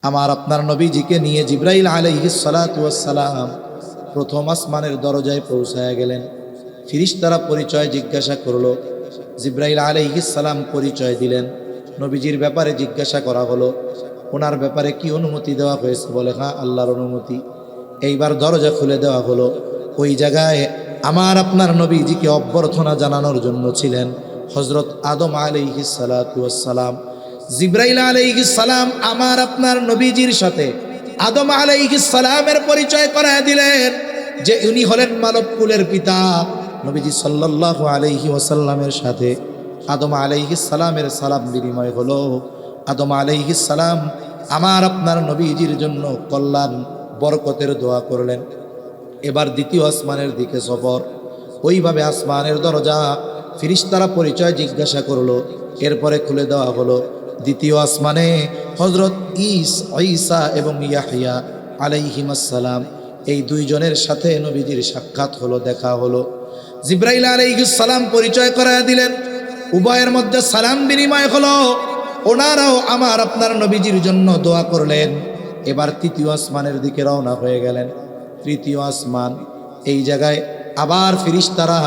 আমার আপনার নবীজিকে নিয়ে জিব্রাইল আলাইহিস সালাতু ওয়াস সালাম প্রথম আসমানের দরজায় পৌঁছায়া গেলেন। ফিরিশতারা পরিচয় জিজ্ঞাসা করলো। জিব্রাইল আলাইহিস সালাম পরিচয় দিলেন। নবীজির ব্যাপারে জিজ্ঞাসা করা হলো, ওনার ব্যাপারে কি অনুমতি দেওয়া হয়েছে? বলে হ্যাঁ, আল্লাহর অনুমতি। এইবার দরজা খুলে দেওয়া হলো। ওই জায়গায় আমার আপনার নবীজিকে অভ্যর্থনা জানানোর জন্য ছিলেন হযরত আদম আলাইহিস সালাতু ওয়াস সালাম। জিব্রাইল আলাইহিস সালাম আমার আপনার নবীজির সাথে আদম আলাইহিস সালামের পরিচয় করায় দিলেন যে উনি হলেন মানবকুলের পিতা। নবীজি সাল্লাল্লাহু আলাইহি ওয়াসাল্লামের সাথে আদম আলাইহিস সালামের সালাম বিনিময় হলো। আদম আলাইহিস সালাম আমার আপনার নবীজির জন্য কল্যাণ বরকতের দোয়া করলেন। এবার দ্বিতীয় আসমানের দিকে সফর। ওইভাবে আসমানের দরজা ফিরিশতারা পরিচয় জিজ্ঞাসা করলো, এরপরে খুলে দেওয়া হলো। দ্বিতীয় আসমানে হযরত ঈসা এবং ইয়াহইয়া আলাইহিমাস সালাম এই দুইজনের সাথে নবীজির সাক্ষাৎ হলো, দেখা হলো। জিব্রাইল আলাইহিস সালাম পরিচয় করায় দিলেন, উভয়ের মধ্যে সালাম বিনিময় হলো। ওনারাও আমার আপনার নবীজির জন্য দোয়া করলেন। এবার তৃতীয় আসমানের দিকে রওনা হয়ে গেলেন। তৃতীয় আসমান, এই জায়গায় আবার ফিরিশতারা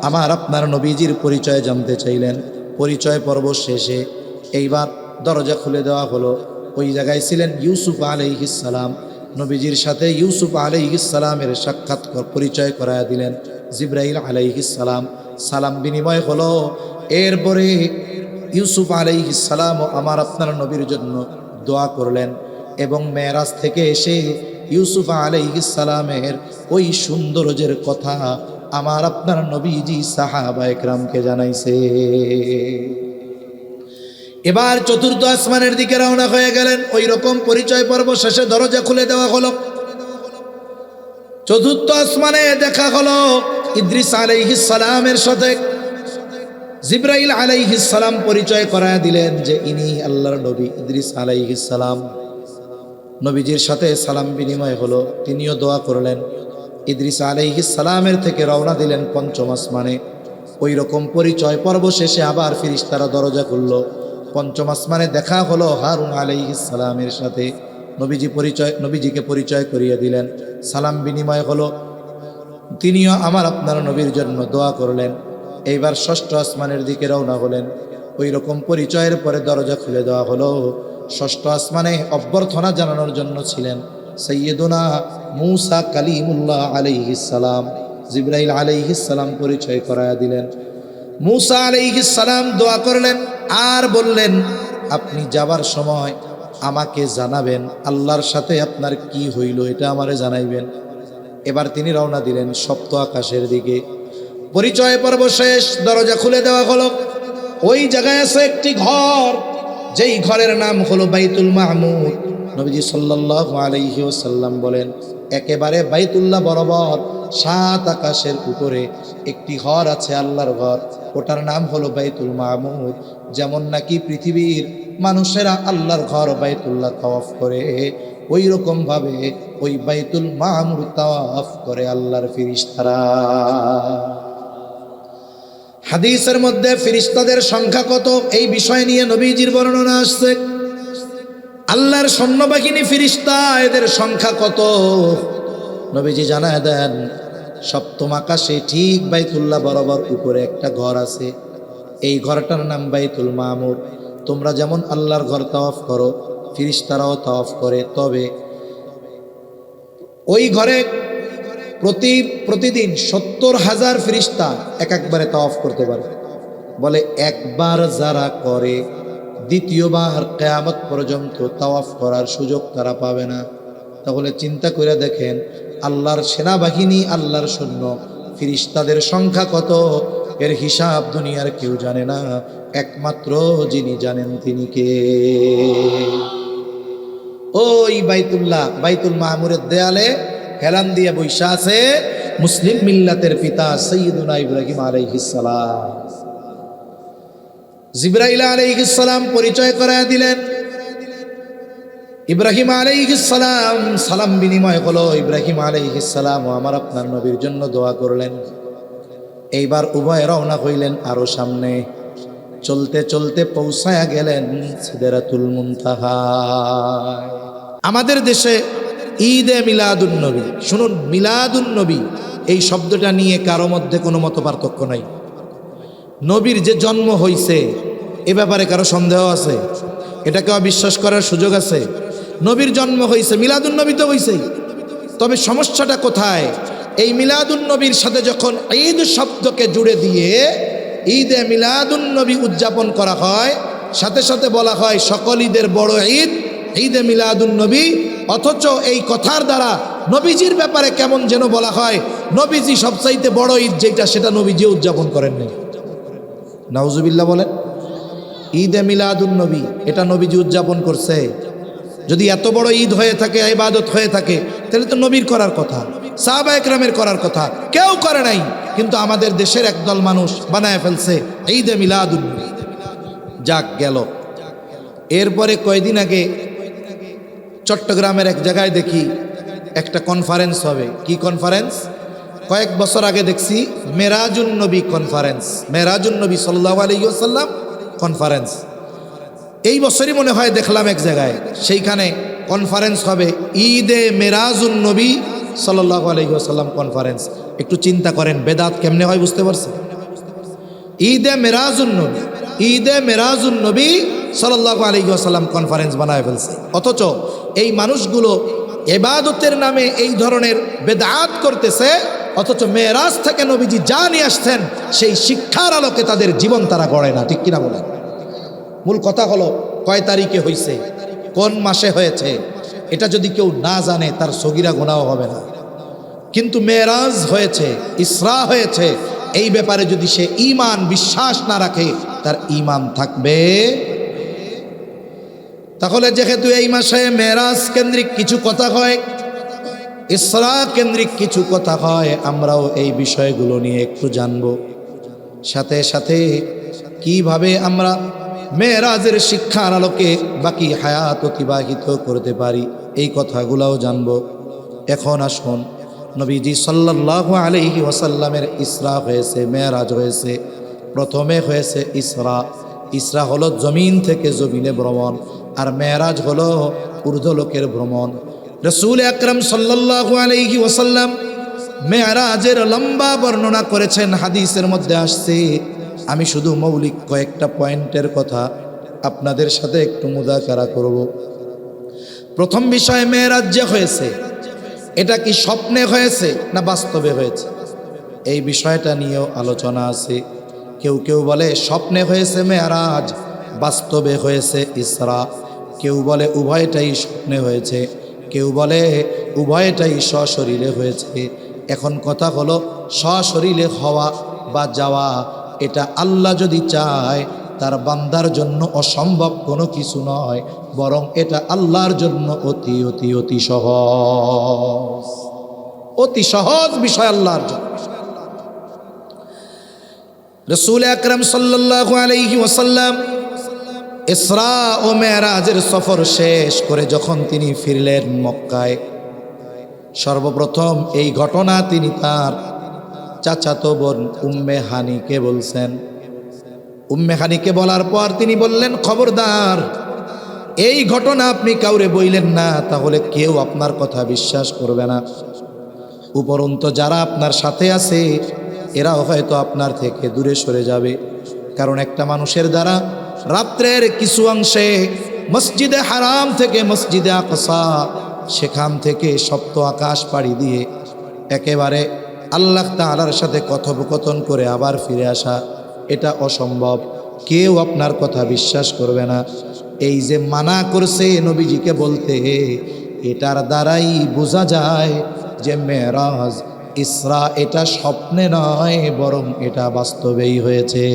আমার আপনার নবীজির পরিচয় জানতে চাইলেন। পরিচয় পর্ব শেষে এইবার দরজা খুলে দেওয়া হলো। ওই জায়গায় ছিলেন ইউসুফ আলাইহিস সালাম। নবীজির সাথে ইউসুফ আলাইহিস সালামের সাক্ষাৎ পরিচয় করায়া দিলেন জিব্রাইল আলাইহিস সালাম। সালাম বিনিময় হলো। এরপরে ইউসুফ আলাইহিস সালাম আমার আপনার নবীর জন্য দোয়া করলেন এবং মেরাজ থেকে এসে ইউসুফ আলাইহিস সালামের ওই সৌন্দর্যের কথা আমার আপনার নবীজি সাহাবায়ে কেরামকে জানাইছে। এবার চতুর্থ আসমানের দিকে রওনা হয়ে গেলেন। ওই রকম পরিচয় পর্ব শেষে দরজা খুলে দেওয়া হলো। চতুর্থ আসমানে দেখা হলো ইদ্রিস আলাইহিস সালামের সাথে। জিব্রাইল আলাইহিস সালাম পরিচয় করায় দিলেন যে ইনি আল্লাহর নবী ইদ্রিস আলাইহিস সালাম। নবীজির সাথে সালাম বিনিময় হলো, তিনিও দোয়া করলেন। ইদ্রিস আলাইহিস সালামের থেকে রওনা দিলেন পঞ্চম আসমানে। ওই রকম পরিচয় পর্ব শেষে আবার ফিরিশতারা দরজা খুললো। পঞ্চম আসমানে দেখা হলো হারুন আলাইহিস সালামের সাথে। নবীজিকে পরিচয় করিয়ে দিলেন, সালাম বিনিময় হলো। তিনিও আমার আপনার নবীর জন্য দোয়া করলেন। এইবার ষষ্ঠ আসমানের দিকে রওনা হলেন। ওই রকম পরিচয়ের পরে দরজা খুলে দেওয়া হলো। ষষ্ঠ আসমানে অভ্যর্থনা জানানোর জন্য ছিলেন সাইয়্যিদুনা মূসা কালিমুল্লাহ আলাইহিস সালাম। জিব্রাইল আলাইহিস সালাম পরিচয় করায়া দিলেন। মূসা আলাইহিস সালাম দোয়া করলেন আর বললেন, আপনি যাবার সময় আমাকে জানাবেন আল্লাহর সাথে আপনার কি হইল, এটা আমারে জানাইবেন। এবার তিনি রওনা দিলেন সপ্ত আকাশের দিকে। পরিচয় পর্ব শেষ, দরজা খুলে দেওয়া হলো। ওই জায়গায় আছে একটি ঘর, যেই ঘরের নাম হলো বাইতুল মামুর। নবীজি সাল্লাল্লাহু আলাইহি ওয়াসাল্লাম বলেন, একেবারে বাইতুল্লাহ বরাবর 7 আকাশের উপরে একটি ঘর আছে, আল্লাহর ঘর। ওটার নাম হলো বাইতুল মামুর। যেমন নাকি পৃথিবীর মানুষেরা আল্লাহর ঘর বাইতুল্লাহ তাওয়াফ করে, ওই রকম ভাবে ওই বাইতুল মামুর তাওয়াফ করে আল্লাহর ফেরেশতারা। হাদিসের মধ্যে ফেরেশতাদের সংখ্যা কত এই বিষয় নিয়ে নবীজির বর্ণনা আসছে। আল্লাহর সৈন্যবাহিনী ফেরেশতা, এদের সংখ্যা কত নবীজি জানায় দেন। সপ্তম আকাশে ঠিক বাইতুল্লাহ বরাবর উপরে একটা ঘর আছে, এই ঘরটার নাম বাইতুল মামুর। তোমরা যেমন আল্লাহর ঘর তাওয়াফ করো, ফেরেশতারাও তাওয়াফ করে। তবে ওই ঘরে প্রতিদিন 70,000 ফেরেশতা একবারে তাওয়াফ করতে পারে। বলে একবার যারা করে দ্বিতীয়বার কিয়ামত পর্যন্ত তাওয়াফ করার সুযোগ তারা পাবে না। তাহলে চিন্তা করে দেখেন আল্লাহর সেনাবাহিনী, আল্লাহর সৈন্য ফেরেশতাদের সংখ্যা কত, এর হিসাব দুনিয়ার কেউ জানে না, একমাত্র যিনি জানেন তিনি কে। ওই বাইতুল মামুরের দেয়ালে হেলান দিয়ে বৈশা আছে মুসলিম মিল্লাতের পিতা সাইয়্যিদুনা ইব্রাহিম আলাইহিস সালাম। জিব্রাইল আলাইহিস সালাম পরিচয় করায় দিলেন। ইব্রাহিম আলাইহিস সালাম সালাম বিনিময় হলো। ইব্রাহিম আলাইহিস সালাম আমার আপনার নবীর জন্য দোয়া করলেন। এইবার উভয় রওনা হইলেন আরো সামনে। চলতে চলতে পৌঁছায়া গেলেন সিদরাতুল মুনতাহা। আমাদের দেশে ঈদে মিলাদুন্নবী, শুনুন, মিলাদুন্নবী এই শব্দটা নিয়ে কারো মধ্যে কোনো মত পার্থক্য নাই। নবীর যে জন্ম হইছে এ ব্যাপারে কারো সন্দেহ আছে? এটাকে অবিশ্বাস করার সুযোগ আছে? নবীর জন্ম হইছে, মিলাদুন্নবী তো হইছেই। তবে সমস্যাটা কোথায়? এই মিলাদুন্নবীর সাথে যখন ঈদ শব্দকে জুড়ে দিয়ে ঈদে মিলাদুন্নবী উদযাপন করা হয়, সাথে সাথে বলা হয় সকল ঈদের বড় ঈদ ঈদে মিলাদুন্নবী, অথচ এই কথার দ্বারা নবীজির ব্যাপারে কেমন যেন বলা হয় নবীজি সবচাইতে বড় ঈদ যেটা, সেটা নবীজি উদযাপন করেননি। নাউজুবিল্লাহ বলেন। ঈদে মিলাদুন্নবী এটা নবীজি উদযাপন করছে। যদি এত বড় ঈদ হয়ে থাকে, ইবাদত হয়ে থাকে, তাহলে তো নবীর করার কথা, সাহাবা একরামের করার কথা, কেউ করে নাই। কিন্তু আমাদের দেশের একদল মানুষ বানায় ফেলছে ঈদে মিলাদুন্নবী। যাক গেল। এরপরে কয়েকদিন আগে চট্টগ্রামের এক জায়গায় দেখি একটা কনফারেন্স হবে। কি কনফারেন্স? কয়েক বছর আগে দেখছি মেরাজুন্নবী কনফারেন্স, মেরাজুন্নবী সাল্লাল্লাহু আলাইহি ওয়াসাল্লাম কনফারেন্স। এই বছরই মনে হয় দেখলাম এক জায়গায়, সেইখানে কনফারেন্স হবে ঈদে মেরাজুন্নবী সাল্লাল্লাহু আলাইহি ওয়াসাল্লাম কনফারেন্স। একটু চিন্তা করেন বেদাত কেমনে হয়, বুঝতে পারছেন? ঈদে মেরাজুন্নবী, ঈদে মেরাজুন্নবী সাল্লাল্লাহু আলাইহি ওয়াসাল্লাম কনফারেন্স বানায় ফেলছে। অথচ এই মানুষগুলো ইবাদতের নামে এই ধরনের বেদাত করতেছে, অথচ মেরাজ থেকে নবীজি যা নিয়ে আসছেন সেই শিক্ষার আলোকে তাদের জীবন তারা গড়ে না। ঠিক কিনা বলেন? মূল কথা হলো কয় তারিখে হয়েছে, কোন মাসে হয়েছে, এটা যদি কেউ না জানে তার সগীরা গুনাহ হবে না। কিন্তু মেরাজ হয়েছে, ইসরা হয়েছে, এই ব্যাপারে যদি সে ঈমান বিশ্বাস না রাখে তার ঈমান থাকবে। তাহলে যেহেতু এই মাসে মেরাজ কেন্দ্রিক কিছু কথা হয়, ইসরা কেন্দ্রিক কিছু কথা হয়, আমরাও এই বিষয়গুলো নিয়ে একটু জানবো। সাথে সাথে কিভাবে আমরা মেরাজের শিক্ষার আলোকে বাকি হায়াত অতিবাহিত করতে পারি এই কথাগুলোও জানবো। এখন আসুন, নবীজি সাল্লাল্লাহু আলাইহি ওয়াসাল্লামের ইসরা হয়েছে, মেরাজ হয়েছে। প্রথমে হয়েছে ইসরা। ইসরা হলো জমিন থেকে জমিনে ভ্রমণ, আর মেরাজ হলো ঊর্ধ্বলোকের ভ্রমণ। রাসূল আকরাম সাল্লাল্লাহু আলাইহি ওয়াসাল্লাম মেরাজের লম্বা বর্ণনা করেছেন, হাদিসের মধ্যে আসছে। আমি শুধু মৌলিক কয়েকটা পয়েন্টের কথা আপনাদের সাথে একটু মুযাকারা করব। প্রথম বিষয়, মেরাজ যে হয়েছে এটা কি স্বপ্নে হয়েছে না বাস্তবে হয়েছে? এই বিষয়টা নিয়েও আলোচনা আছে। কেউ কেউ বলে স্বপ্নে হয়েছে মেরাজ, বাস্তবে হয়েছে ইসরা। কেউ বলে উভয়টাই স্বপ্নে হয়েছে, কেউ বলে উভয়টাই সশরীরে হয়েছে। এখন কথা হলো, সশরীরে হওয়া বা যাওয়া এটা আল্লাহ যদি চায় তার বান্দার জন্য অসম্ভব কোনো কিছু নয়, বরং এটা আল্লাহর জন্য অতি অতি অতি সহজ, অতি সহজ বিষয় আল্লাহর জন্য। রাসূল আকরাম সাল্লাল্লাহু আলাইহি ওয়াসাল্লাম ইসরা ও মেরাজের সফর শেষ করে যখন তিনি ফিরলেন মক্কায়, সর্বপ্রথম এই ঘটনা তিনি তার চাচাতো বোন উম্মে হানিকে বলছেন। উম্মে হানিকে বলার পর তিনি বললেন, খবরদার, এই ঘটনা আপনি কাউরে বইলেন না, তাহলে কেউ আপনার কথা বিশ্বাস করবে না। উপরন্তু যারা আপনার সাথে আছে এরাও হয়তো আপনার থেকে দূরে সরে যাবে। কারণ একটা মানুষের দ্বারা রাত্রের কিছু অংশে মসজিদে হারাম থেকে মসজিদে আকসা, সেখান থেকে সপ্ত আকাশ পাড়ি দিয়ে একেবারে আল্লাহ তাআলার সাথে কথোপকথন করে আবার ফিরে আসা, এটা অসম্ভব। কেউ আপনার কথা বিশ্বাস করবে না। এই যে মানা করছে নবীজিকে বলতে, এটার দ্বারাই বোঝা যায় যে মেরাজ ইসরা এটা স্বপ্নে নয়, বরং এটা বাস্তবেই হয়েছে।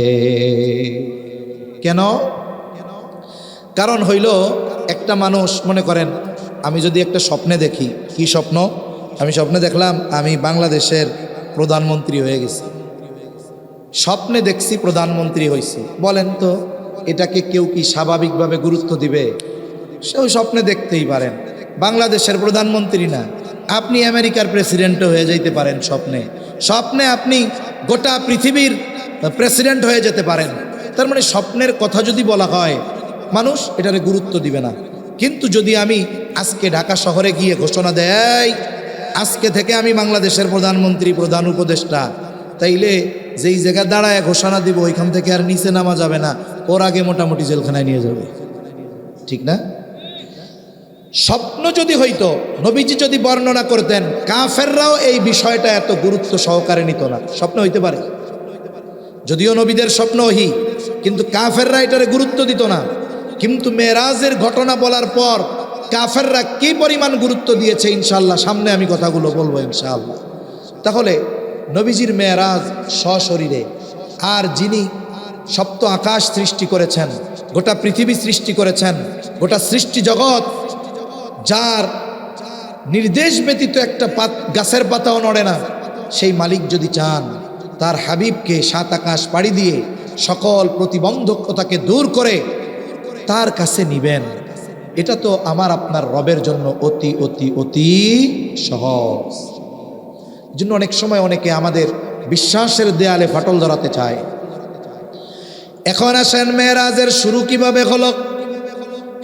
কেন? কারণ হইল, একটা মানুষ মনে করেন, আমি যদি একটা স্বপ্নে দেখি, কি স্বপ্ন? আমি স্বপ্নে দেখলাম আমি বাংলাদেশের প্রধানমন্ত্রী হয়ে গেছি, স্বপ্নে দেখছি প্রধানমন্ত্রী হয়েছি। বলেন তো এটাকে কেউ কি স্বাভাবিকভাবে গুরুত্ব দিবে? সেও স্বপ্নে দেখতেই পারেন, বাংলাদেশের প্রধানমন্ত্রী না, আপনি আমেরিকার প্রেসিডেন্টও হয়ে যাইতে পারেন স্বপ্নে। স্বপ্নে আপনি গোটা পৃথিবীর প্রেসিডেন্ট হয়ে যেতে পারেন। তার মানে স্বপ্নের কথা যদি বলা হয়, মানুষ এটারে গুরুত্ব দিবে না। কিন্তু যদি আমি আজকে ঢাকা শহরে গিয়ে ঘোষণা দেই আজকে থেকে আমি বাংলাদেশের প্রধানমন্ত্রী, প্রধান উপদেষ্টা, তাইলে যেই জায়গা দাঁড়ায় ঘোষণা দিব ওইখান থেকে আর নিচে নামা যাবে না, ওর আগে মোটামুটি জেলখানায় নিয়ে যাবে, ঠিক না? স্বপ্ন যদি হইতো, নবীজি যদি বর্ণনা করতেন, কাফেররাও এই বিষয়টা এত গুরুত্ব সহকারে নিত না। স্বপ্ন হইতে পারে, যদিও নবীদের স্বপ্ন ওহী, কিন্তু কাফেররা এটারে গুরুত্ব দিত না। কিন্তু মেরাজের ঘটনা বলার পর কাফেররা কি পরিমাণ গুরুত্ব দিয়েছে ইনশাআল্লাহ সামনে আমি কথাগুলো বলবো ইনশাআল্লাহ। তাহলে নবীজির মেরাজ সশরীরে, আর যিনি সপ্ত আকাশ সৃষ্টি করেছেন, গোটা পৃথিবী সৃষ্টি করেছেন, গোটা সৃষ্টি জগৎ, যার নির্দেশ ব্যতীত একটা গাছের পাতাও নড়ে না, সেই মালিক যদি চান তার হাবিবকে সাত আকাশ পাড়ি দিয়ে সকল প্রতিবন্ধকতাকে দূর করে তার কাছে নিবেন, এটা তো আমার আপনার রবের জন্য অতি অতি অতি সহজ। জন্য অনেক সময় অনেকে আমাদের বিশ্বাসের দেয়ালে ফাটল ধরাতে চায়। এখন আসেন মেরাজের শুরু কিভাবে হলো।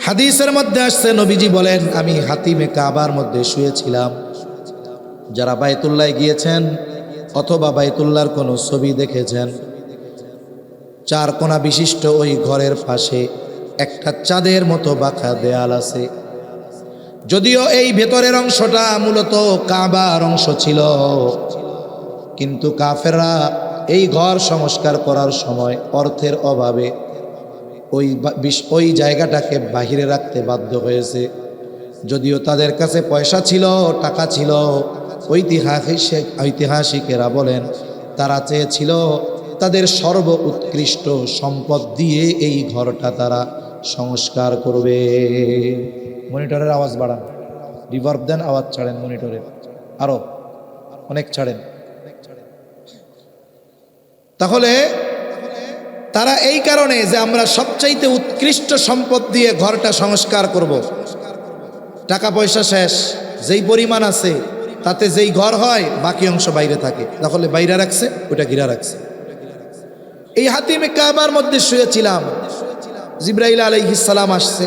হাদিসের মধ্যে আসছে, নবীজি বলেন, আমি হাতিমে কাবার মধ্যে শুয়েছিলাম। যারা বাইতুল্লাহ গিয়েছেন অথবা বাইতুল্লাহর কোনো ছবি দেখেছেন, চার কোণা বিশিষ্ট ওই ঘরের পাশে একটা চাঁদের মতো বাঁকা দেয়াল আছে। যদিও এই ভেতরের অংশটা মূলত কাবার অংশ ছিল, কিন্তু কাফেররা এই ঘর সংস্কার করার সময় অর্থের অভাবে ওই জায়গাটাকে বাহিরে রাখতে বাধ্য হয়েছে। যদিও তাদের কাছে পয়সা ছিল, টাকা ছিল, ঐতিহাসিকেরা বলেন তারা চেয়েছিল তাদের সর্ব উৎকৃষ্ট সম্পদ দিয়ে এই ঘরটা তারা সংস্কার করবে। মনিটরের আওয়াজ বাড়ান, রিভার্ব দেন, আওয়াজ ছাড়েন মনিটরের, আরো অনেক ছাড়েন। তাহলে তারা এই কারণে যে আমরা সবচাইতে উৎকৃষ্ট সম্পদ দিয়ে ঘরটা সংস্কার করব, টাকা পয়সা শেষ, যেই পরিমাণ আছে তাতে যেই ঘর হয় বাকি অংশ বাইরে থাকে, তাহলে বাইরে রাখছে, ওটা ঘিরা রাখছে। এই হাতিমে কাবার মধ্যে শুয়েছিলাম, জিবরাইল আলাইহিস সালাম আসছে,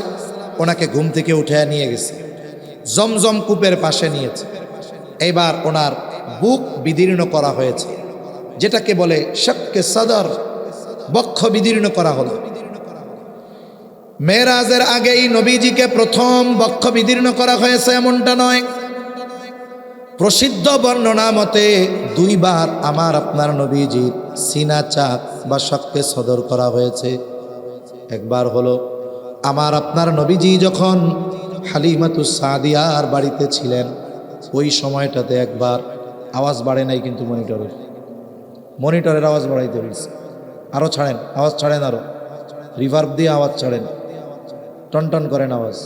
ওনাকে ঘুম থেকে উঠে নিয়ে গেছে, জমজম কূপের পাশে নিয়েছে। এবার ওনার বুক বিদীর্ণ করা হয়েছে, যেটাকে বলে শাক্কে সদর, বক্ষ বিদীর্ণ করা হলো। মেরাজের আগেই নবীজিকে প্রথম বক্ষ বিদীর্ণ করা হয়েছে এমনটা নয়। প্রসিদ্ধ বর্ণনা মতে দুইবার আমার আপনার নবীজির সিনা চাক বা শাক্কে সদর করা হয়েছে। একবার হলো আমার আপনার নবীজি যখন হালিমাতুস সাদিয়ার বাড়িতে ছিলেন, ওই সময়টাতে একবার, আওয়াজ বাড়ে নাই কিন্তু মনিটরের আওয়াজ বাড়াইতে হয়েছে, আরো ছাড়েন, আওয়াজ ছাড়েন, আরো রিভার্ব দিয়ে আওয়াজ ছাড়েন, টনটন করেন আওয়াজ।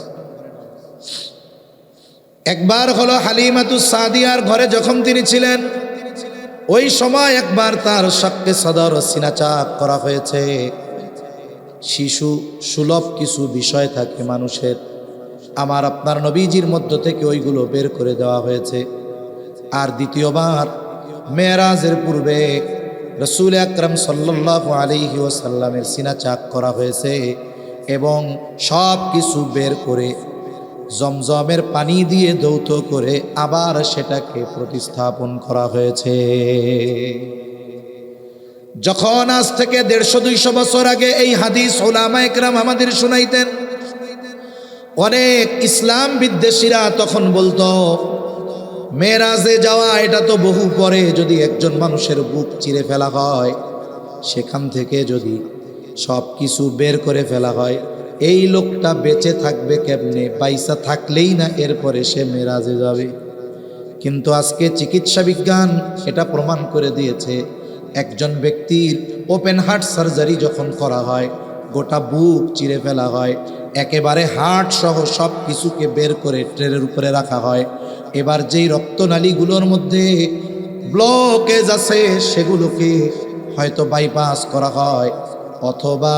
একবার হলো হালিমাতুস সাদিয়ার ঘরে যখন তিনি ছিলেন, ওই সময় একবার তার শাক্কে সদর সিনা চাক করা হয়েছে। শিশু সুলভ কিছু বিষয় থাকে মানুষের, আমার আপনার নবীজির মধ্য থেকে ওইগুলো বের করে দেওয়া হয়েছে। আর দ্বিতীয়বার মেরাজের পূর্বে রসুল আকরাম সাল্লাল্লাহু আলাইহি ওয়াসাল্লামের সিনা চাক করা হয়েছে এবং সব কিছু বের করে জমজমের পানি দিয়ে ধৌত করে আবার সেটাকে প্রতিস্থাপন করা হয়েছে। যখন আজ থেকে 150-200 বছর আগে এই হাদিস উলামা একরাম আমাদের শুনাইতেন, অনেক ইসলাম বিদ্বেষীরা তখন বলতো মেরাজে যাওয়া এটা তো বহু পরে, যদি একজন মানুষের বুক চিরে ফেলা হয়, সেখান থেকে যদি সব কিছু বের করে ফেলা হয়, এই লোকটা বেঁচে থাকবে কেমনে? পয়সা থাকলেই না এরপরে সে মেরাজে যাবে। কিন্তু আজকে চিকিৎসা বিজ্ঞান এটা প্রমাণ করে দিয়েছে, একজন ব্যক্তির ওপেন হার্ট সার্জারি যখন করা হয়, গোটা বুক চিরে ফেলা হয়, একেবারে হার্ট সহ সব কিছুকে বের করে ট্রেনের উপরে রাখা হয়। এবার যেই রক্তনালীগুলোর মধ্যে ব্লকেজ আছে সেগুলোকে হয়তো বাইপাস করা হয়, অথবা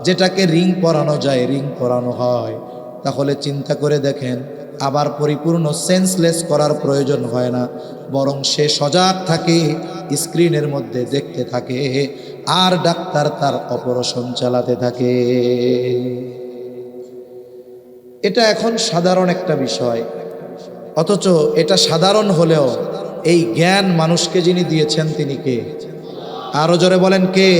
যেটাকে রিং পরানো যায় রিং পরানো হয়। তাহলে চিন্তা করে দেখেন, আবার পরিপূর্ণ সেন্সলেস করার প্রয়োজন হয় না, বরং সে সজাগ থাকে, স্ক্রিনের মধ্যে দেখতে থাকে, আর ডাক্তার তার অপারেশন চালাতে থাকে। এটা এখন সাধারণ একটা বিষয়, অথচ এটা সাধারণ হলেও এই জ্ঞান মানুষকে যিনি দিয়েছেন তিনি কে? আরো জোরে বলেন কে?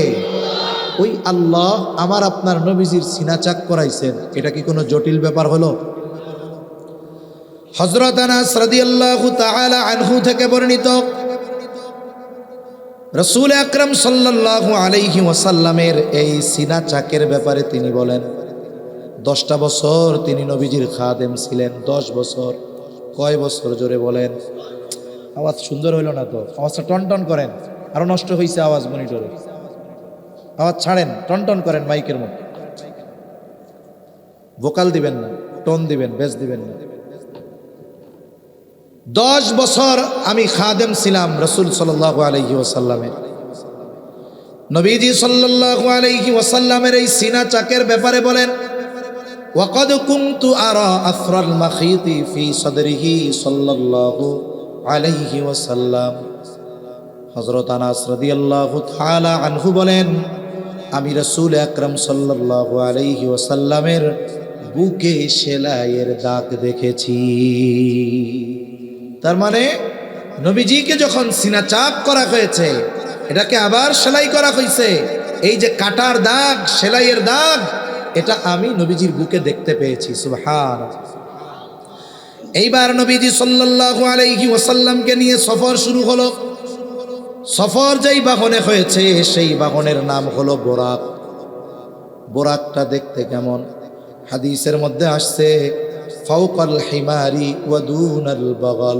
ওই আল্লাহ আমার আপনার নবীজির সিনা চাক করাইছেন। এটা কি কোনো জটিল ব্যাপার হলো? হযরত আনাস রাদিয়াল্লাহু তাআলা আনহু থেকে বর্ণিত, রাসূল আকরাম সাল্লাল্লাহু আলাইহি ওয়াসাল্লামের এই সিনা চাকের ব্যাপারে তিনি বলেন 10টা বছর তিনি নবীজির খাদেম ছিলেন। 10 বছর। কয় বছর? জোরে বলেন। আওয়াজ সুন্দর হইল না তো, আওয়াজটা টনটন করেন। আরো নষ্ট হয়েছে আওয়াজ মনিটরে, আওয়াজ ছাড়েন, টনটন করেন মাইকের মধ্যে। ভোকাল দিবেন না, টোন দিবেন, বেস দিবেন না। 10 বছর আমি খাদেম ছিলাম রাসূল সাল্লাল্লাহু আলাইহি ওয়াসাল্লামের। নবীজি সাল্লাল্লাহু আলাইহি ওয়াসাল্লামের এই সিনা চাকের ব্যাপারে বলেন, ওয়াকাদ কুনতু আরা আফরাল মাখিতি ফি সাদরিহি সাল্লাল্লাহু আলাইহি ওয়াসাল্লাম। হযরত আনাস রাদিয়াল্লাহু তাআলা আনহু বলেন, আমি রাসূল আকরাম সাল্লাল্লাহু আলাইহি ওয়াসাল্লামের বুকে সেলাইয়ের দাগ দেখেছি। তার মানে নবীজিকে যখন সিনা চাক করা হয়েছে, এটাকে আবার সেলাই করা হয়েছে। এই যে কাটার দাগ, সেলাইয়ের দাগ, এটা আমি নবীজির বুকে দেখতে পেয়েছি। সুবহানাল্লাহ। এইবার নবীজি সাল্লাল্লাহু আলাইহি ওয়াসাল্লামকে নিয়ে সফর শুরু হলো। সফর যেই বাহনে হয়েছে সেই বাহনের নাম হলো বোরাক। বোরাকটা দেখতে কেমন? হাদিসের মধ্যে আসছে ফাওকাল হিমারি ওয়া দুনাল বাগাল।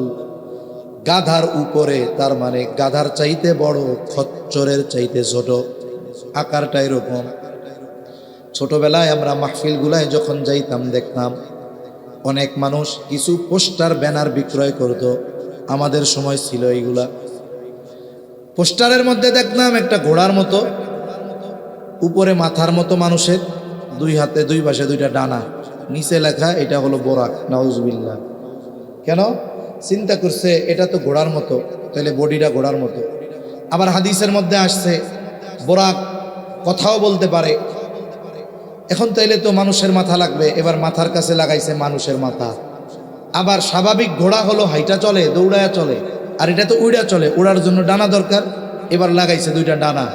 গাধার উপরে, তার মানে গাধার চাইতে বড়, খচ্চরের চাইতে ছোট, আকারটা এরকম। ছোটবেলায় আমরা মাহফিলগুলায় যখন যাইতাম দেখতাম অনেক মানুষ কিছু পোস্টার ব্যানার বিক্রয় করত। আমাদের সময় ছিল এইগুলা। পোস্টারের মধ্যে দেখতাম একটা ঘোড়ার মতো, উপরে মাথার মতো মানুষের, 2 হাতে 2 পাশে 2টা ডানা, নিচে লেখা এটা হলো বোরাক। নাউজুবিল্লাহ। কেন? চিন্তা করছে এটা তো ঘোড়ার মতো, তাহলে বডিটা ঘোড়ার মতো। আবার হাদিসের মধ্যে আসছে বোরাক কথাও বলতে পারে। এখন তাইলে তো মানুষের মাথা লাগবে, এবার মাথার কাছে লাগাইছে মানুষের মাথা। আবার স্বাভাবিক ঘোড়া হলো হাইটা চলে, দৌড়ায়া চলে, আর এটা তো উড়া চলে, উড়ার জন্য ডানা দরকার, এবার লাগাইছে 2টা ডানা।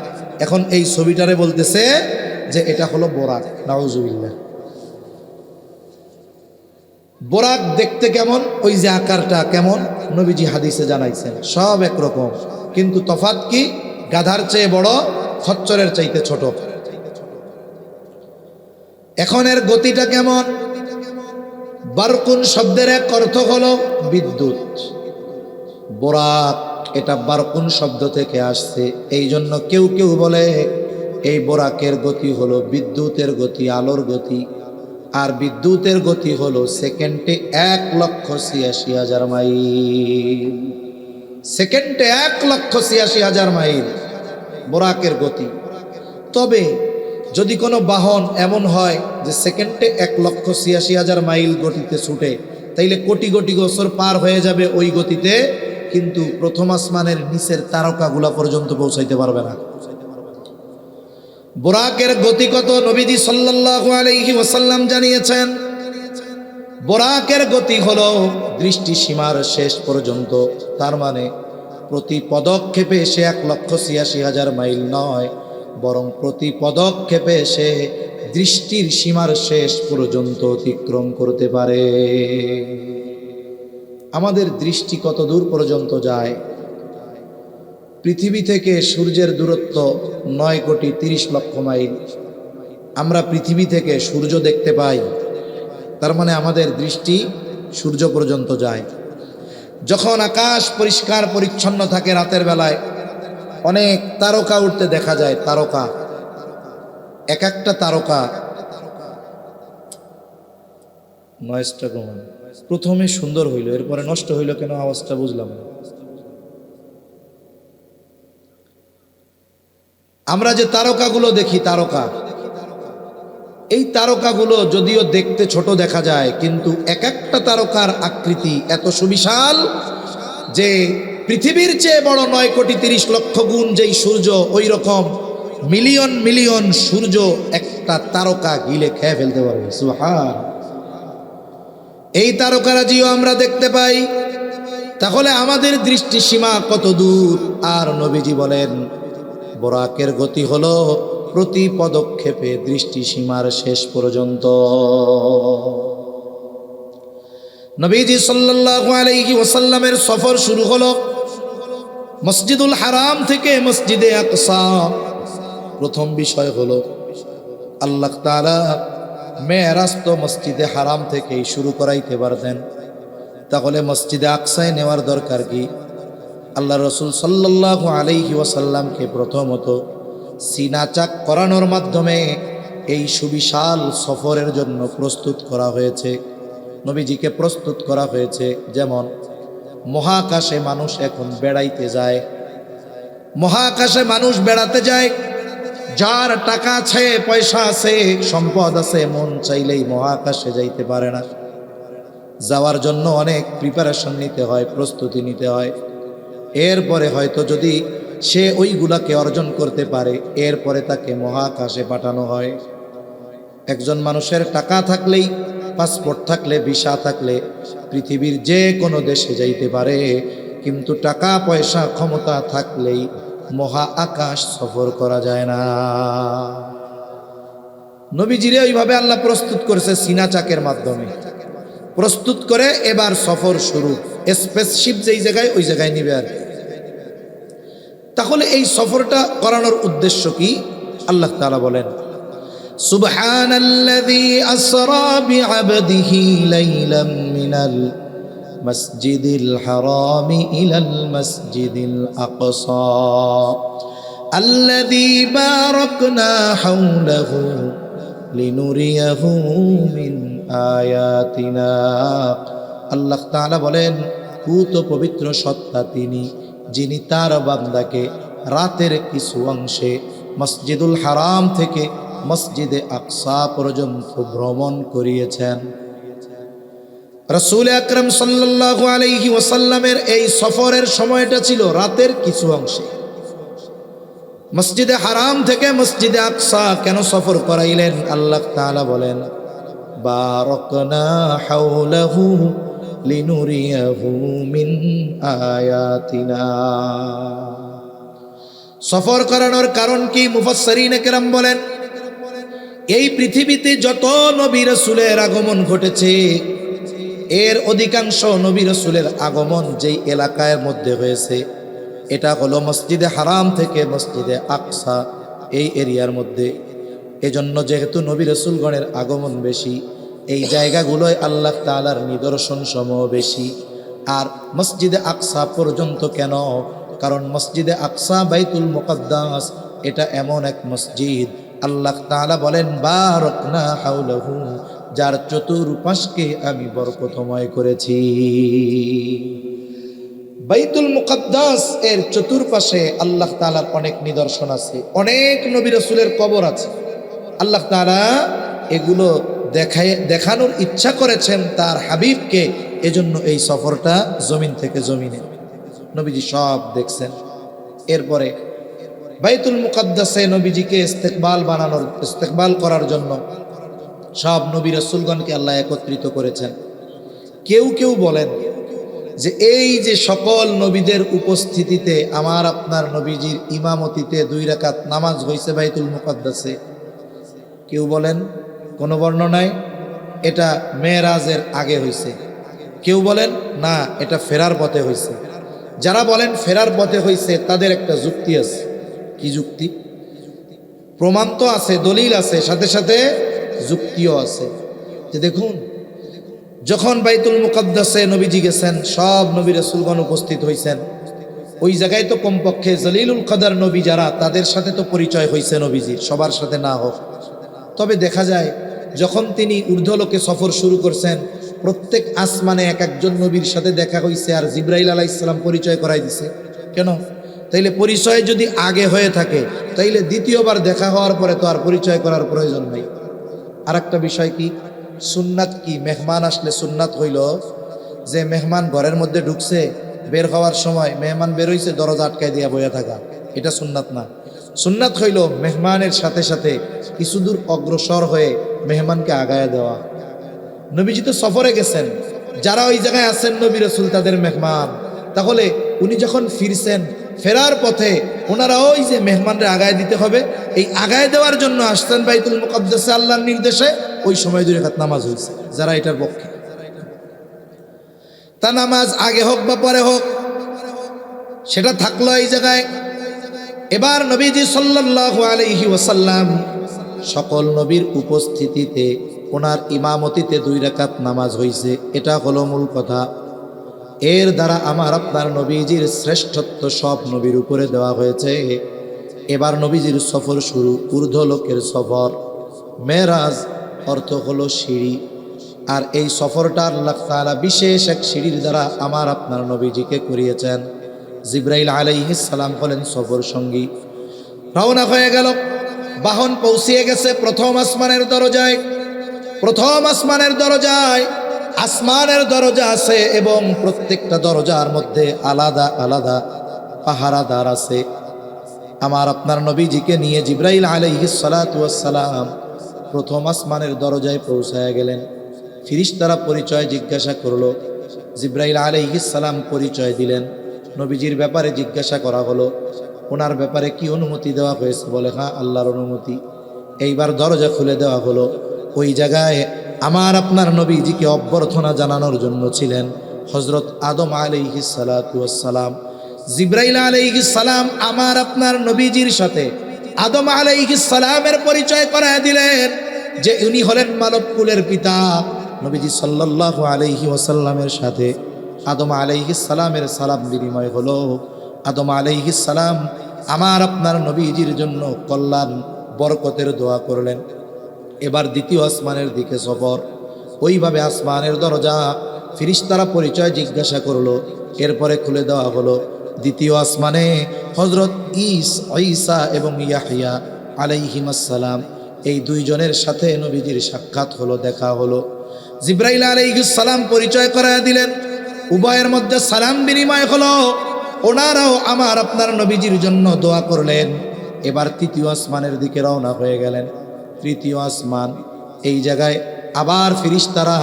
এখন এই ছবিটারে বলতেছে যে এটা হলো বোরাক। নাউজুবিল্লাহ। বোরাক দেখতে কেমন? ওই যে আকারটা কেমন নবীজি হাদিসে জানাইছেন, সব একরকম, কিন্তু তফাৎ কি? গাধার চেয়ে বড়, খচ্চরের চাইতে ছোট। এখন এর গতিটা কেমন? বারকুন শব্দের এক অর্থ হলো বিদ্যুৎ। বোরাক এটা বারকুন শব্দ থেকে আসছে। এই জন্য কেউ কেউ বলে এই বোরাকের গতি হলো বিদ্যুতের গতি, আলোর গতি। আর বিদ্যুতের গতি হলো সেকেন্ডে 1,86,000 মাইল। সেকেন্ডে 1,86,000 মাইল বোরাকের গতি। তবে যদি কোনো বাহন এমন হয় যে সেকেন্ডে 1,86,000 মাইল গতিতে ছুটে, তাইলে কোটি কোটি বছর পার হয়ে যাবে ওই গতিতে, কিন্তু প্রথম আসমানের নিচের তারকাগুলা পর্যন্ত পৌঁছাইতে পারবে না। বোরাকের গতি কত? নবীজি সাল্লাল্লাহু আলাইহি ওয়াসাল্লাম জানিয়েছেন, বোরাকের গতি হলো দৃষ্টিসীমার শেষ পর্যন্ত। তার মানে প্রতি পদক্ষেপে সে 1,86,000 মাইল নয়, বরং প্রতি পদক্ষেপে সে দৃষ্টির সীমার শেষ পর্যন্ত অতিক্রম করতে পারে। আমাদের দৃষ্টি কত দূর পর্যন্ত যায়? পৃথিবী থেকে সূর্যের দূরত্ব 9,30,00,000 মাইল। আমরা পৃথিবী থেকে সূর্য দেখতে পাই, তার মানে আমাদের দৃষ্টি সূর্য পর্যন্ত যায়। যখন আকাশ পরিষ্কার পরিচ্ছন্ন থাকে রাতের বেলায়, অনেক তারকা উঠতে দেখা যায়। তারকা, এক একটা তারকা, নয়েজটা কমান। প্রথমে সুন্দর হইল, এরপরে নষ্ট হইল কেন? আওয়াজটা বুঝলাম না। আমরা যে তারকাগুলো দেখি, তারকা, এই তারকাগুলো যদিও দেখতে ছোট দেখা যায়, কিন্তু এক একটা তারকার আকৃতি এত সুবিশাল যে পৃথিবীর চেয়ে বড় 9,30,00,000 গুণ যেই সূর্য, ওই রকম মিলিয়ন মিলিয়ন সূর্য একটা তারকা গিলে খেয়ে ফেলতে পারবে। সুবহান। এই তারকারাজিও আমরা দেখতে পাই। তাহলে আমাদের দৃষ্টিসীমা কত দূর? আর নবীজি বলেন বোরাকের গতি হলো প্রতি পদক্ষেপে দৃষ্টিসীমার শেষ পর্যন্ত। নবীজি সাল্লাল্লাহু আলাইহি ওয়াসাল্লামের সফর শুরু হলো মসজিদুল হারাম থেকে মসজিদে আকসা। প্রথম বিষয় হলো আল্লাহ তাআলা মেরাজ তো মসজিদে হারাম থেকেই শুরু করাইতে পারতেন, তাহলে মসজিদে আকসায় নেওয়ার দরকার কি? আল্লাহ রসুল সাল্লাল্লাহু আলাইহি ওয়াসাল্লামকে প্রথমত সিনাচাক করানোর মাধ্যমে এই সুবিশাল সফরের জন্য প্রস্তুত করা হয়েছে। নবীজিকে প্রস্তুত করা হয়েছে যেমন মহাকাশে মানুষ এখন বেড়াইতে যায়, মহাকাশে মানুষ বেড়াতে যায়। যার টাকা আছে, পয়সা আছে, সম্পদ আছে, মন চাইলেই মহাকাশে যাইতে পারে না। যাওয়ার জন্য অনেক প্রিপারেশন নিতে হয়, প্রস্তুতি নিতে হয়। এরপরে হয়তো যদি সে ওইগুলাকে অর্জন করতে পারে, এরপরে তাকে মহাকাশে পাঠানো হয়। একজন মানুষের টাকা থাকলেই, পাসপোর্ট থাকলে, ভিসা থাকলে পৃথিবীর যে কোনো দেশে যাইতে পারে, কিন্তু টাকা পয়সা ক্ষমতা থাকলেই মহা আকাশ সফর করা যায় না। নবীজিরে ওইভাবে আল্লাহ প্রস্তুত করেছে সিনাচাকের মাধ্যমে, প্রস্তুত করে এবার সফর শুরু। স্পেসশিপ যেই জায়গায় ওই জায়গায় নিবে আর কি। তাহলে এই সফরটা করানোর উদ্দেশ্য কি? আল্লাহ তাআলা বলেন সুবহানাল্লাযী আসরা বিআবদিহি লাইলাম মিনাল মসজিদিল হারামি ইলাল মসজিদিল আকসা আল্লাযী বারাকনা হাওলাহু লিনুরিয়াহু মিন আয়াতিনা। আল্লাহ তাআলা বলেন পুত পবিত্র সত্তা তিনি, যিনি তার বান্দাকে রাতের কিছু অংশে মসজিদুল হারাম থেকে মসজিদে আকসা পর্যন্ত ভ্রমণ করিয়েছেন। রাসূল আকরাম সাল্লাল্লাহু আলাইহি ওয়াসাল্লামের এই সফরের সময়টা ছিল রাতের কিছু অংশে। মসজিদে হারাম থেকে মসজিদে আকসা কেন সফর করাইলেন? আল্লাহ তাআলা বলেন বারাকনা হাওলাহু লিনুরিয়াহু মিন আয়াতিনা। সফর করানোর কারণ কি? মুফাসসিরিনে কেরাম বলেন এই পৃথিবীতে যত নবী রাসূলের আগমন ঘটেছে, এর অধিকাংশ নবী রাসূলের আগমন যেই এলাকার মধ্যে হয়েছে, এটা হলো মসজিদে হারাম থেকে মসজিদে আকসা, এই এরিয়ার মধ্যে। এজন্য যেহেতু নবী রাসূলগণের আগমন বেশি, এই জায়গাগুলোয় আল্লাহ তাআলার নিদর্শন সমূহ বেশি। আর মসজিদে আকসা পর্যন্ত কেন? কারণ মসজিদে আকসা বাইতুল মুকাদ্দাস, এটা এমন এক মসজিদ আল্লাহ তাআলা বলেন বারাকনা হাওলাহু, যার চতুর্পাশকে আমি বরকতময় করেছি। বাইতুল মুকাদ্দাস এর চতুর্পাশে আল্লাহ তাআলার অনেক নিদর্শন আছে, অনেক নবী রাসূলের কবর আছে। আল্লাহ তাআলা এগুলো দেখানোর ইচ্ছা করেছেন তার হাবিবকে, এজন্য এই সফরটা জমিন থেকে জমিনে নবীজি সব দেখছেন। এরপরে বাইতুল মুকাদ্দাসে নবীজিকে ইস্তেকবাল করার জন্য সব নবী রাসূলগণকে আল্লাহ একত্রিত করেছেন। কেউ কেউ বলেন যে এই যে সকল নবীদের উপস্থিতিতে আমার আপনার নবীজির ইমামতিতে 2 রাকাত নামাজ হয়েছে বাইতুল মুকাদ্দাসে। কেউ বলেন কোন বর্ণনায় এটা মেরাজের আগে হয়েছে, কেউ বলেন না এটা ফেরার পথে হয়েছে। যারা বলেন ফেরার পথে হয়েছে তাদের একটা যুক্তি আছে। কি যুক্তি? প্রমাণ তো আছে, দলিল আছে, সাথে সাথে যুক্তিও আছে। যে দেখুন, যখন বাইতুল মুকাদ্দাসে নবীজি গেছেন, সব নবী রাসূলগণ উপস্থিত হয়েছেন, ওই জায়গায় তো কমপক্ষে জলিলুল কদর নবী যারা, তাদের সাথে তো পরিচয় হয়েছে নবীজির, সবার সাথে না হোক। তবে দেখা যায় যখন তিনি ঊর্ধ্বলোকে সফর শুরু করছেন, প্রত্যেক আসমানে এক একজন নবীর সাথে দেখা হয়েছে, আর জিবরাইল আলাইহিস সালাম পরিচয় করাই দিছে। কেন? তাইলে পরিচয় যদি আগে হয়ে থাকে, তাইলে দ্বিতীয়বার দেখা হওয়ার পরে তো আর পরিচয় করার প্রয়োজন নাই। আর একটা বিষয় কি, সুন্নাত কি? মেহমান আসলে সুন্নাত হইল যে মেহমান ঘরের মধ্যে ঢুকছে, বের হওয়ার সময় মেহমান বেরোইছে দরজা আটকায় দিয়া বইয়া থাকা, এটা সুন্নাত না। সুন্নাত হইল মেহমানের সাথে সাথে কিছু দূর অগ্রসর হয়ে মেহমানকে আগায় দেওয়া। নবীজি তো সফরে গেছেন, যারা ওই জায়গায় আছেন নবী রাসূল তাদের মেহমান। তাহলে উনি যখন ফিরছেন, ফেরার পথে ওনারা ওই যে মেহমানরা আগায় দিতে হবে, এই আগায় দেওয়ার জন্য আসছেন বাইতুল মুকাদ্দাসে আল্লাহর নির্দেশে। ওই সময় 2 রাকাত নামাজ হয়েছে যারা এটার পক্ষে। তা নামাজ আগে হোক বা পরে হোক, সেটা থাকলো এই জায়গায়। এবার নবীজি সাল্লাল্লাহু আলাইহি ওয়াসাল্লাম সকল নবীর উপস্থিতিতে ওনার ইমামতিতে 2 রাকাত নামাজ হয়েছে, এটা হলো মূল কথা। এর দ্বারা আমার আপনার নবীজির শ্রেষ্ঠত্ব সব নবীর উপরে দেওয়া হয়েছে। এবার নবীজির সফর শুরু, ঊর্ধ্বলোকের সফর। মেরাজ অর্থ হলো সিঁড়ি, আর এই সফরটা আল্লাহ তাআলা বিশেষ এক সিঁড়ির দ্বারা আমার আপনার নবীজিকে করিয়েছেন। জিবরাইল আলাইহিস সালাম হলেন সফর সঙ্গী। রওনা হয়ে গেল, বাহন পৌঁছিয়ে গেছে প্রথম আসমানের দরজায়। প্রথম আসমানের দরজায় আসমানের দরজা আছে এবং প্রত্যেকটা দরজার মধ্যে আলাদা আলাদা পাহারাদার আছে। আমার আপনার নবীজিকে নিয়ে জিবরাইল আলাইহিস সালাতু ওয়াস সালাম প্রথম আসমানের দরজায় পৌঁছায়া গেলেন। ফেরেশতারা পরিচয় জিজ্ঞাসা করলো। জিবরাইল আলাইহিস সালাম পরিচয় দিলেন। নবীজির ব্যাপারে জিজ্ঞাসা করা হলো, ওনার ব্যাপারে কি অনুমতি দেওয়া হয়েছে? বলে হ্যাঁ, আল্লাহর অনুমতি। এইবার দরজা খুলে দেওয়া হলো। ওই জায়গায় আমার আপনার নবীজিকে অভ্যর্থনা জানানোর জন্য ছিলেন হযরত আদম আলাইহিস সালাতু ওয়াস সালাম। জিবরাইল আলাইহিস সালাম আমার আপনার নবীজির সাথে আদম আলাইহিস সালামের পরিচয় করায় দিলেন যে উনি হলেন মানবকুলের পিতা। নবীজি সাল্লাল্লাহু আলাইহি ওয়াসাল্লামের সাথে আদম আলাইহিস সালামের সালাম বিনিময় হলো। আদম আলাইহিস সালাম আমার আপনার নবীজির জন্য কল্যাণ বরকতের দোয়া করলেন। এবার দ্বিতীয় আসমানের দিকে সফর। ওইভাবে আসমানের দরজা, ফেরেশতারা পরিচয় জিজ্ঞাসা করলো, এরপরে খুলে দেওয়া হলো। দ্বিতীয় আসমানে হযরত ঈসা এবং ইয়াহইয়া আলাইহিমাস সালাম, এই 2 জনের সাথে নবীজির সাক্ষাৎ হলো, দেখা হলো। জিবরাইল আলাইহিস সালাম পরিচয় করায় দিলেন, উভয়ের মধ্যে সালাম বিনিময় হলো। ওনারাও আমার আপনার নবীজির জন্য দোয়া করলেন। এবার তৃতীয় আসমানের দিকে রওনা হয়ে গেলেন। তৃতীয় আসমান, এই জায়গায় আবার ফেরেশতারা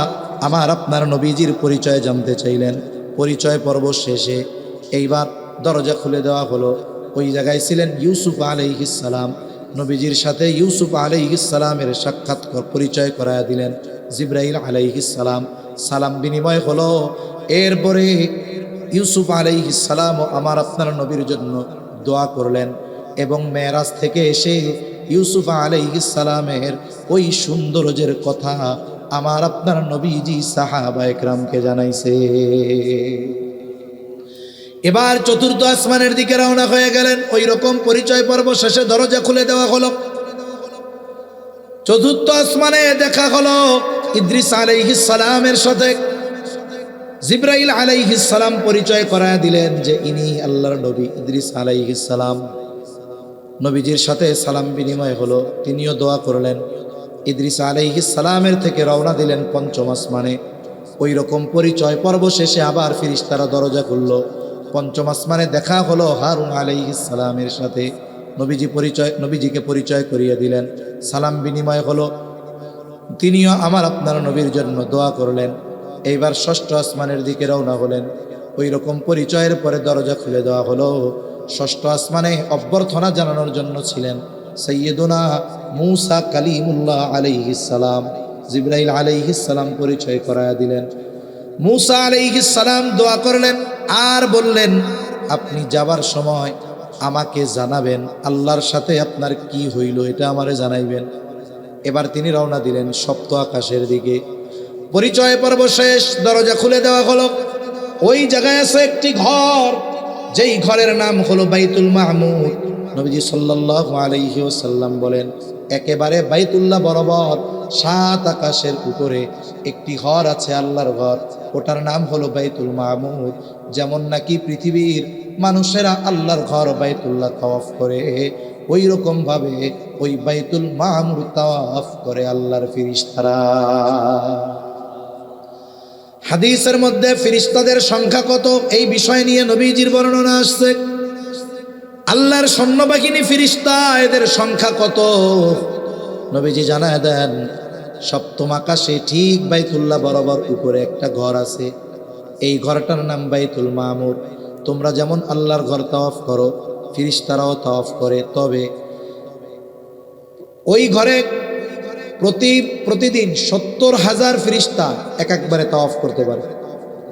আমার আপনার নবীজির পরিচয় জানতে চাইলেন। পরিচয় পর্ব শেষে এইবার দরজা খুলে দেওয়া হলো। ওই জায়গায় ছিলেন ইউসুফ আলাইহিস সালাম। নবীজির সাথে ইউসুফ আলাইহিস সালামের সাক্ষাৎ পরিচয় করায়া দিলেন জিবরাইল আলাইহিস সালাম। সালাম বিনিময় হলো। এরপরে ইউসুফ আলাইহিস সালাম আমার আপনার নবীর জন্য দোয়া করলেন এবং মেরাজ থেকে এসে ইউসুফ আলাইহিস সালামের ওই সৌন্দর্যের কথা আমার আপনার নবীজি সাহাবা একরামকে জানাইছে। এবার চতুর্থ আসমানের দিকে রওনা হয়ে গেলেন। ওই রকম পরিচয় পর্ব শেষে দরজা খুলে দেওয়া হলো। চতুর্থ আসমানে দেখা হলো ইদ্রিস আলাইহিস সালামের সাথে। জিবরাইল আলাইহিস সালাম পরিচয় করায় দিলেন যে ইনি আল্লাহর নবী ইদ্রিস আলাইহিস সালাম। নবীজির সাথে সালাম বিনিময় হলো, তিনিও দোয়া করলেন। ইদ্রিস আলাইহিস সালামের থেকে রওনা দিলেন পঞ্চম আসমানে। ওই রকম পরিচয় পর্ব শেষে আবার ফেরেশতারা দরজা খুলল। পঞ্চম আসমানে দেখা হলো হারুন আলাইহিস সালামের সাথে। নবীজিকে পরিচয় করিয়ে দিলেন, সালাম বিনিময় হলো। তিনিও আমার আপনার নবীর জন্য দোয়া করলেন। এইবার ষষ্ঠ আসমানের দিকে রওনা হলেন। ওই রকম পরিচয়ের পরে দরজা খুলে দেওয়া হলো। ষষ্ঠ আসমানে অভ্যর্থনা জানানোর জন্য ছিলেন সাইয়্যিদুনা মূসা কালিমুল্লাহ আলাইহিস সালাম। জিবরাইল আলাইহিস সালাম পরিচয় করায়া দিলেন। মূসা আলাইহিস সালাম দোয়া করলেন আর বললেন, আপনি যাবার সময় আমাকে জানাবেন আল্লাহর সাথে আপনার কি হইল, এটা আমারে জানাইবেন। এবার তিনি রওনা দিলেন সপ্ত আকাশের দিকে। পরিচয় পর্ব শেষ, দরজা খুলে দেওয়া হলো। ওই জায়গায় আছে একটি ঘর, যেই ঘরের নাম হলো বাইতুল মাহমুদ। নবীজি সাল্লাল্লাহু আলাইহি ওয়াসাল্লাম বলেন, একেবারে বাইতুল্লাহ বরাবর 7 আকাশের উপরে একটি ঘর আছে, আল্লাহর ঘর। ওটার নাম হলো বাইতুল মাহমুদ। যেমন নাকি পৃথিবীর মানুষেরা আল্লাহর ঘর বাইতুল্লাহ তাওয়াফ করে, ওই রকম ভাবে ওই বাইতুল মাহমুদ তাওয়াফ করে আল্লাহর ফেরেশতারা। হাদিসের মধ্যে ফেরেশতাদের সংখ্যা কত এই বিষয় নিয়ে নবীজির বর্ণনা আসছে। আল্লাহর সৈন্যবাহিনী ফেরেশতা, এদের সংখ্যা কত নবীজি জানায় দেন। সপ্তম আকাশে ঠিক বাইতুল্লাহ বরাবর উপরে একটা ঘর আছে, এই ঘরটার নাম বাইতুল মামুর। তোমরা যেমন আল্লাহর ঘর তাওয়াফ করো, ফিরিশতারাও তাওয়াফ করে, তবে ওই ঘরে প্রতিদিন 70,000 ফিরিশতা একবারে তাওয়াফ করতে পারে।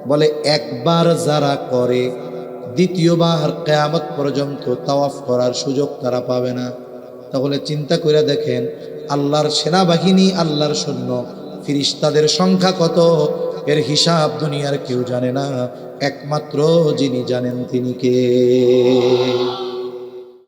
বলে একবার যারা করে দ্বিতীয়বার কিয়ামত পর্যন্ত তাওয়াফ করার সুযোগ তারা পাবে না। তাহলে চিন্তা করে দেখেন, আল্লাহর সেনাবাহিনী, আল্লাহর সৈন্য, ফিরিশতাদের সংখ্যা কত, এর হিসাব দুনিয়ার কেউ জানে না, একমাত্র যিনি জানেন তিনি কে?